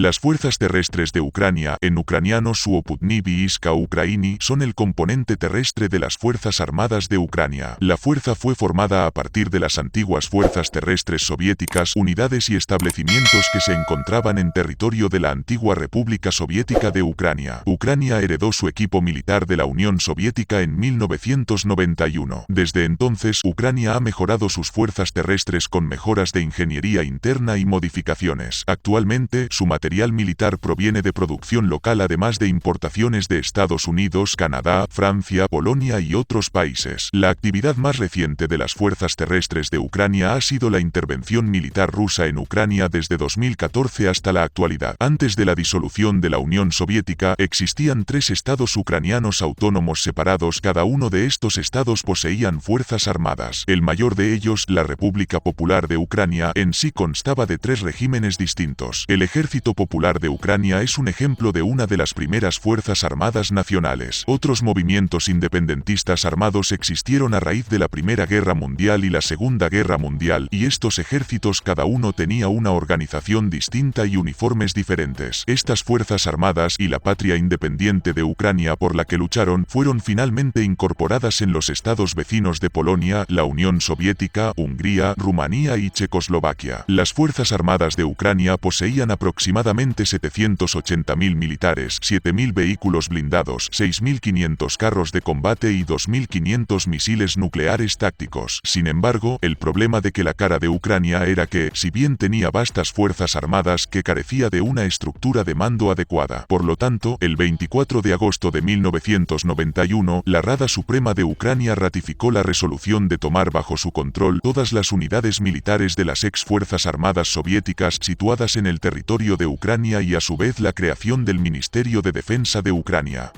Las fuerzas terrestres de Ucrania, en ucraniano Suoputni Vійська Україні, son el componente terrestre de las Fuerzas Armadas de Ucrania. La fuerza fue formada a partir de las antiguas fuerzas terrestres soviéticas, unidades y establecimientos que se encontraban en territorio de la antigua República Soviética de Ucrania. Ucrania heredó su equipo militar de la Unión Soviética en 1991. Desde entonces, Ucrania ha mejorado sus fuerzas terrestres con mejoras de ingeniería interna y modificaciones. Actualmente, su material militar proviene de producción local además de importaciones de Estados Unidos, Canadá, Francia, Polonia y otros países. La actividad más reciente de las fuerzas terrestres de Ucrania ha sido la intervención militar rusa en Ucrania desde 2014 hasta la actualidad. Antes de la disolución de la Unión Soviética, existían 3 estados ucranianos autónomos separados. Cada uno de estos estados poseían fuerzas armadas. El mayor de ellos, la República Popular de Ucrania, en sí constaba de 3 regímenes distintos. El Ejército Popular de Ucrania es un ejemplo de una de las primeras fuerzas armadas nacionales. Otros movimientos independentistas armados existieron a raíz de la Primera Guerra Mundial y la Segunda Guerra Mundial, y estos ejércitos cada uno tenía una organización distinta y uniformes diferentes. Estas fuerzas armadas y la patria independiente de Ucrania por la que lucharon fueron finalmente incorporadas en los estados vecinos de Polonia, la Unión Soviética, Hungría, Rumanía y Checoslovaquia. Las fuerzas armadas de Ucrania poseían aproximadamente 780.000 militares, 7.000 vehículos blindados, 6.500 carros de combate y 2.500 misiles nucleares tácticos. Sin embargo, el problema de que la cara de Ucrania era que, si bien tenía vastas fuerzas armadas, que carecía de una estructura de mando adecuada. Por lo tanto, el 24 de agosto de 1991, la Rada Suprema de Ucrania ratificó la resolución de tomar bajo su control todas las unidades militares de las ex-fuerzas armadas soviéticas situadas en el territorio de Ucrania y a su vez la creación del Ministerio de Defensa de Ucrania.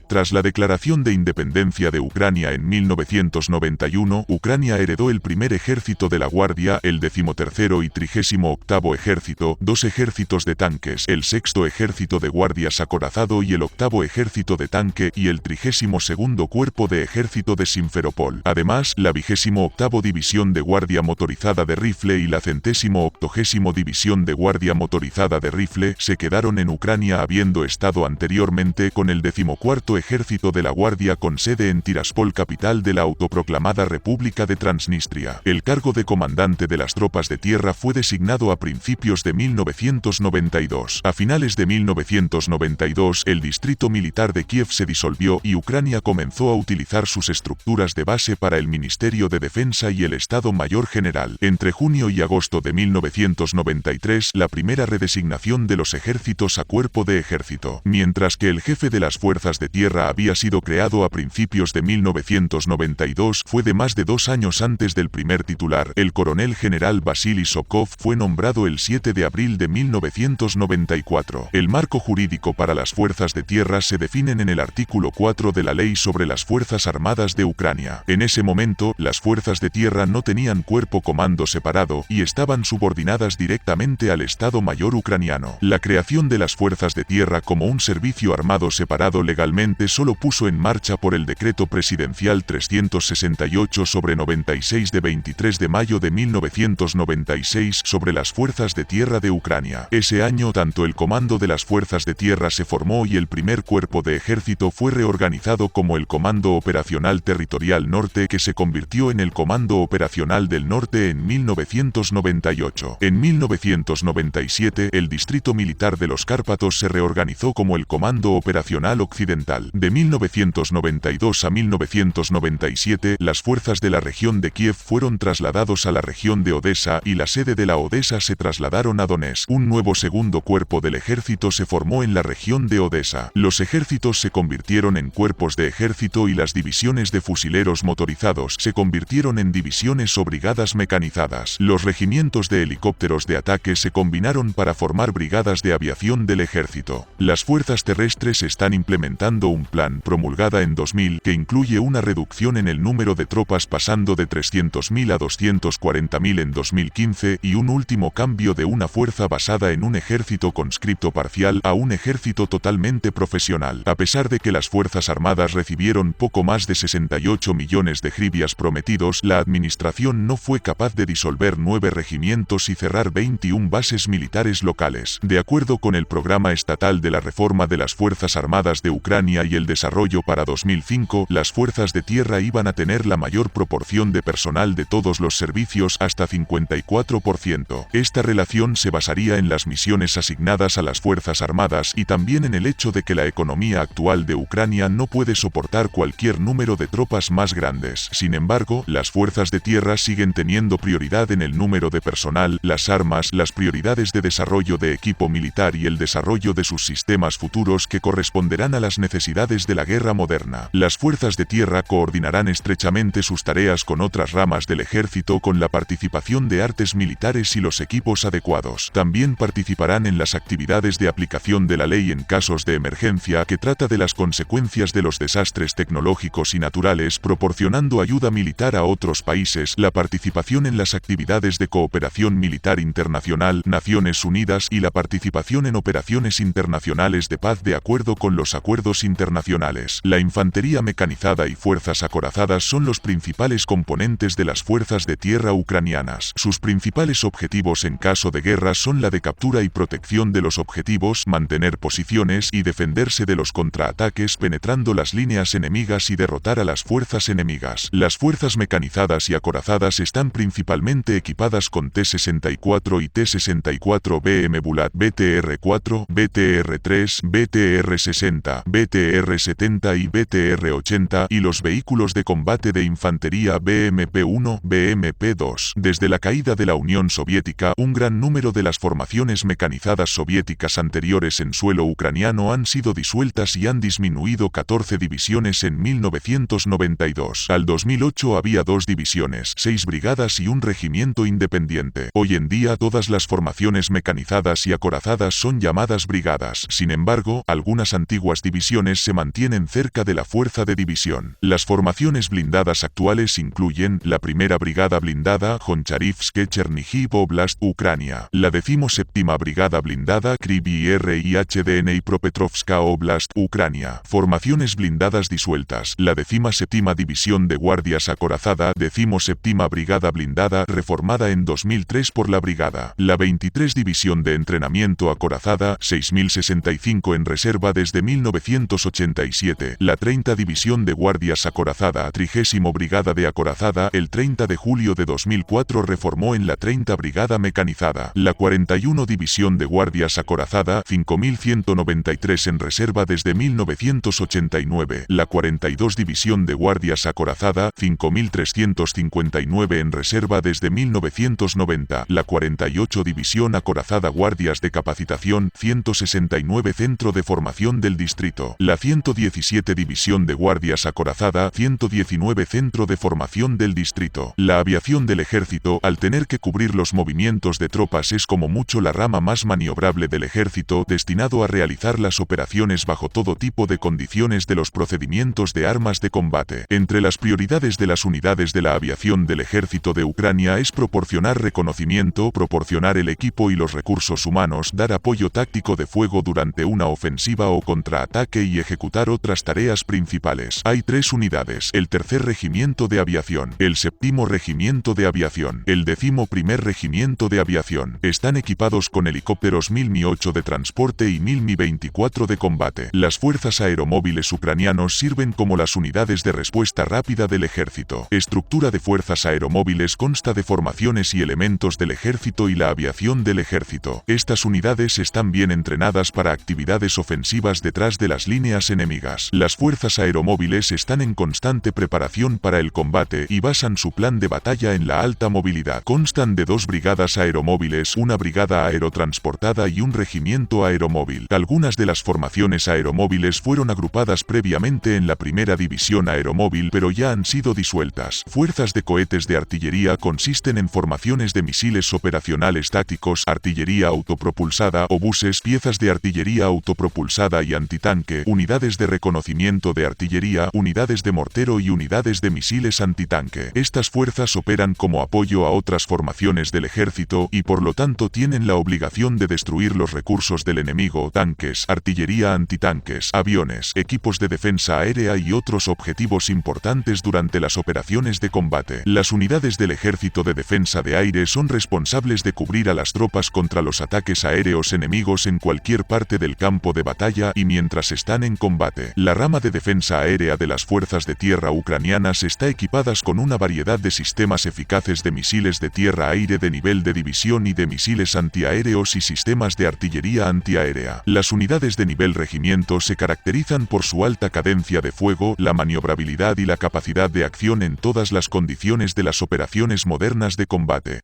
Tras la declaración de independencia de Ucrania en 1991, Ucrania heredó el primer ejército de la Guardia, el 13º y 38º ejército, 2 ejércitos de tanques, el 6º ejército de guardias acorazado y el 8º ejército de tanque y el 32º cuerpo de ejército de Simferopol. Además, la 28ª división de guardia motorizada de rifle y la 180ª división de guardia motorizada de rifle se quedaron en Ucrania habiendo estado anteriormente con el 14º ejército de la Guardia con sede en Tiraspol, capital de la autoproclamada República de Transnistria. El cargo de comandante de las tropas de tierra fue designado a principios de 1992. A finales de 1992, el distrito militar de Kiev se disolvió y Ucrania comenzó a utilizar sus estructuras de base para el Ministerio de Defensa y el Estado Mayor General. Entre junio y agosto de 1993, la primera redesignación de los ejércitos a cuerpo de ejército. Mientras que el jefe de las fuerzas de tierra había sido creado a principios de 1992, fue de más de 2 años antes del primer titular. El coronel general Vasily Sokov fue nombrado el 7 de abril de 1994. El marco jurídico para las fuerzas de tierra se definen en el artículo 4 de la Ley sobre las Fuerzas Armadas de Ucrania. En ese momento, las fuerzas de tierra no tenían cuerpo comando separado y estaban subordinadas directamente al Estado Mayor ucraniano. La creación de las fuerzas de tierra como un servicio armado separado legalmente solo puso en marcha por el decreto presidencial 368/96 de 23 de mayo de 1996 sobre las fuerzas de tierra de Ucrania. Ese año tanto el comando de las fuerzas de tierra se formó y el primer cuerpo de ejército fue reorganizado como el Comando Operacional Territorial Norte, que se convirtió en el Comando Operacional del Norte en 1998. En 1997, el Distrito Militar de los Cárpatos se reorganizó como el Comando Operacional Occidental. De 1992 a 1997, las fuerzas de la región de Kiev fueron trasladados a la región de Odesa y la sede de la Odesa se trasladaron a Donetsk. Un nuevo segundo cuerpo del ejército se formó en la región de Odesa. Los ejércitos se convirtieron en cuerpos de ejército y las divisiones de fusileros motorizados se convirtieron en divisiones o brigadas mecanizadas. Los regimientos de helicópteros de ataque se combinaron para formar brigadas de aviación del ejército. Las fuerzas terrestres están implementando aprobado un plan, promulgada en 2000, que incluye una reducción en el número de tropas pasando de 300.000 a 240.000 en 2015 y un último cambio de una fuerza basada en un ejército conscripto parcial a un ejército totalmente profesional. A pesar de que las Fuerzas Armadas recibieron poco más de 68 millones de hribias prometidos, la administración no fue capaz de disolver 9 regimientos y cerrar 21 bases militares locales. De acuerdo con el Programa Estatal de la Reforma de las Fuerzas Armadas de Ucrania y el Desarrollo para 2005, las fuerzas de tierra iban a tener la mayor proporción de personal de todos los servicios, hasta 54%. Esta relación se basaría en las misiones asignadas a las Fuerzas Armadas y también en el hecho de que la economía actual de Ucrania no puede soportar cualquier número de tropas más grandes. Sin embargo, las fuerzas de tierra siguen teniendo prioridad en el número de personal, las armas, las prioridades de desarrollo de equipo militar y el desarrollo de sus sistemas futuros que corresponderán a las necesidades de la guerra moderna. Las fuerzas de tierra coordinarán estrechamente sus tareas con otras ramas del ejército con la participación de artes militares y los equipos adecuados. También participarán en las actividades de aplicación de la ley en casos de emergencia, que trata de las consecuencias de los desastres tecnológicos y naturales, proporcionando ayuda militar a otros países, la participación en las actividades de cooperación militar internacional, Naciones Unidas, y la participación en operaciones internacionales de paz de acuerdo con los acuerdos internacionales. La infantería mecanizada y fuerzas acorazadas son los principales componentes de las fuerzas de tierra ucranianas. Sus principales objetivos en caso de guerra son la de captura y protección de los objetivos, mantener posiciones y defenderse de los contraataques penetrando las líneas enemigas y derrotar a las fuerzas enemigas. Las fuerzas mecanizadas y acorazadas están principalmente equipadas con T-64 y T-64 BM Bulat, BTR-4, BTR-3, BTR-60, BTR-70 y BTR-80 y los vehículos de combate de infantería BMP-1, BMP-2. Desde la caída de la Unión Soviética, un gran número de las formaciones mecanizadas soviéticas anteriores en suelo ucraniano han sido disueltas y han disminuido 14 divisiones en 1992. Al 2008 había 2 divisiones, 6 brigadas y un regimiento independiente. Hoy en día todas las formaciones mecanizadas y acorazadas son llamadas brigadas. Sin embargo, algunas antiguas divisiones se mantienen cerca de la fuerza de división. Las formaciones blindadas actuales incluyen la Primera Brigada Blindada, Goncharivske, Chernihiv Oblast, Ucrania; la 17ª Brigada Blindada, Kryvyi Rih y HDN y Propetrovska Oblast, Ucrania. Formaciones blindadas disueltas: la 17ª División de Guardias Acorazada, 17ª Brigada Blindada, reformada en 2003 por la Brigada; la 23 División de Entrenamiento Acorazada, 6065 en reserva desde 1987; la 30 División de Guardias Acorazada, 30ª Brigada de Acorazada, el 30 de julio de 2004 reformó en la 30 Brigada Mecanizada; la 41 División de Guardias Acorazada, 5193 en reserva desde 1989; la 42 División de Guardias Acorazada, 5359 en reserva desde 1990; la 48 División Acorazada Guardias de Capacitación, 169 Centro de Formación del Distrito; la 117 División de Guardias Acorazada, 119 Centro de Formación del Distrito. La aviación del ejército, al tener que cubrir los movimientos de tropas, es como mucho la rama más maniobrable del ejército, destinado a realizar las operaciones bajo todo tipo de condiciones de los procedimientos de armas de combate. Entre las prioridades de las unidades de la aviación del ejército de Ucrania es proporcionar reconocimiento, proporcionar el equipo y los recursos humanos, dar apoyo táctico de fuego durante una ofensiva o contraataque y ejecutar otras tareas principales. Hay 3 unidades: el 3er Regimiento de Aviación, el 7º Regimiento de Aviación, el 11º Regimiento de Aviación. Están equipados con helicópteros 1000 Mi-8 de transporte y 1000 Mi-24 de combate. Las fuerzas aeromóviles ucranianos sirven como las unidades de respuesta rápida del ejército. Estructura de fuerzas aeromóviles: consta de formaciones y elementos del ejército y la aviación del ejército. Estas unidades están bien entrenadas para actividades ofensivas detrás de las líneas enemigas. Las fuerzas aeromóviles están en constante preparación para el combate y basan su plan de batalla en la alta movilidad. Constan de 2 brigadas aeromóviles, una brigada aerotransportada y un regimiento aeromóvil. Algunas de las formaciones aeromóviles fueron agrupadas previamente en la Primera División Aeromóvil, pero ya han sido disueltas. Fuerzas de cohetes de artillería consisten en formaciones de misiles operacionales tácticos, artillería autopropulsada, obuses, piezas de artillería autopropulsada y antitanque, unidades de reconocimiento de artillería, unidades de mortero y unidades de misiles antitanque. Estas fuerzas operan como apoyo a otras formaciones del ejército y por lo tanto tienen la obligación de destruir los recursos del enemigo, tanques, artillería antitanques, aviones, equipos de defensa aérea y otros objetivos importantes durante las operaciones de combate. Las unidades del ejército de defensa de aire son responsables de cubrir a las tropas contra los ataques aéreos enemigos en cualquier parte del campo de batalla y mientras están en combate. La rama de defensa aérea de las fuerzas de tierra ucranianas está equipadas con una variedad de sistemas eficaces de misiles de tierra-aire de nivel de división y de misiles antiaéreos y sistemas de artillería antiaérea. Las unidades de nivel regimiento se caracterizan por su alta cadencia de fuego, la maniobrabilidad y la capacidad de acción en todas las condiciones de las operaciones modernas de combate.